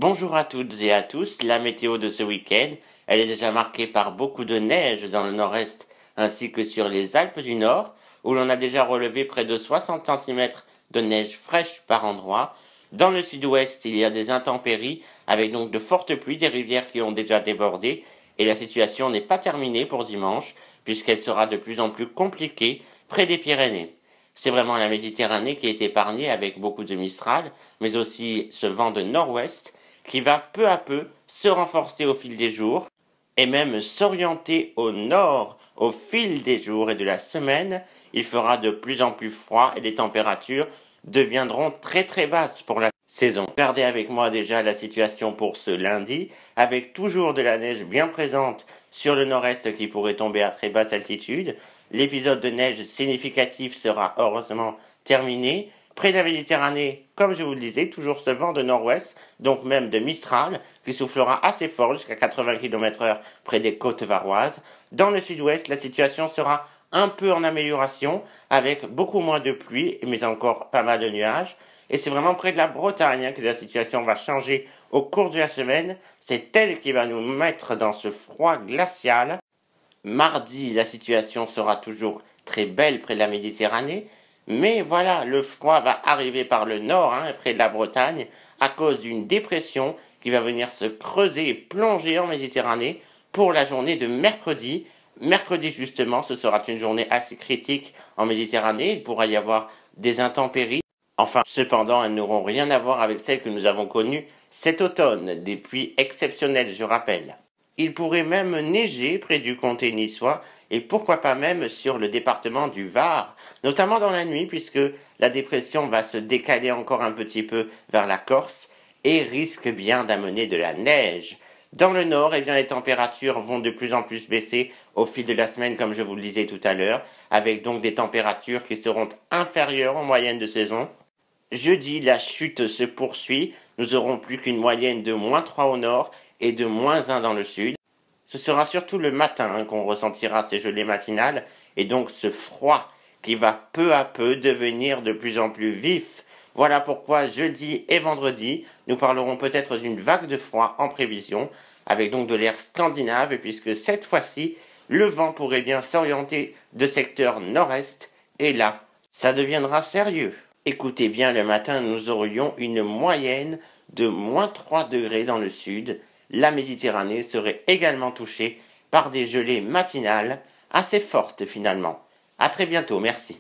Bonjour à toutes et à tous, la météo de ce week-end, elle est déjà marquée par beaucoup de neige dans le nord-est ainsi que sur les Alpes du Nord, où l'on a déjà relevé près de 60 cm de neige fraîche par endroit. Dans le sud-ouest, il y a des intempéries avec donc de fortes pluies, des rivières qui ont déjà débordé, et la situation n'est pas terminée pour dimanche, puisqu'elle sera de plus en plus compliquée près des Pyrénées. C'est vraiment la Méditerranée qui est épargnée avec beaucoup de Mistral, mais aussi ce vent de nord-ouest qui va peu à peu se renforcer au fil des jours et même s'orienter au nord au fil des jours et de la semaine. Il fera de plus en plus froid et les températures deviendront très très basses pour la saison. Regardez avec moi déjà la situation pour ce lundi, avec toujours de la neige bien présente sur le nord-est qui pourrait tomber à très basse altitude. L'épisode de neige significatif sera heureusement terminé. Près de la Méditerranée, comme je vous le disais, toujours ce vent de nord-ouest, donc même de Mistral, qui soufflera assez fort jusqu'à 80 km/h près des côtes varoises. Dans le sud-ouest, la situation sera un peu en amélioration, avec beaucoup moins de pluie, mais encore pas mal de nuages. Et c'est vraiment près de la Bretagne que la situation va changer au cours de la semaine. C'est elle qui va nous mettre dans ce froid glacial. Mardi, la situation sera toujours très belle près de la Méditerranée, mais voilà, le froid va arriver par le nord, près de la Bretagne, à cause d'une dépression qui va venir se creuser et plonger en Méditerranée pour la journée de mercredi. Mercredi, justement, ce sera une journée assez critique en Méditerranée. Il pourra y avoir des intempéries. Enfin, cependant, elles n'auront rien à voir avec celles que nous avons connues cet automne, des pluies exceptionnelles, je rappelle. Il pourrait même neiger près du comté niçois et pourquoi pas même sur le département du Var, notamment dans la nuit puisque la dépression va se décaler encore un petit peu vers la Corse et risque bien d'amener de la neige. Dans le nord, les températures vont de plus en plus baisser au fil de la semaine, comme je vous le disais tout à l'heure, avec donc des températures qui seront inférieures en moyenne de saison. Jeudi, la chute se poursuit. Nous aurons plus qu'une moyenne de -3 au nord et de -1 dans le sud. Ce sera surtout le matin qu'on ressentira ces gelées matinales et donc ce froid qui va peu à peu devenir de plus en plus vif. Voilà pourquoi jeudi et vendredi, nous parlerons peut-être d'une vague de froid en prévision, avec donc de l'air scandinave, puisque cette fois-ci, le vent pourrait bien s'orienter de secteur nord-est, et là, ça deviendra sérieux. Écoutez bien, le matin, nous aurions une moyenne de -3 degrés dans le sud. La Méditerranée serait également touchée par des gelées matinales assez fortes finalement. À très bientôt, merci.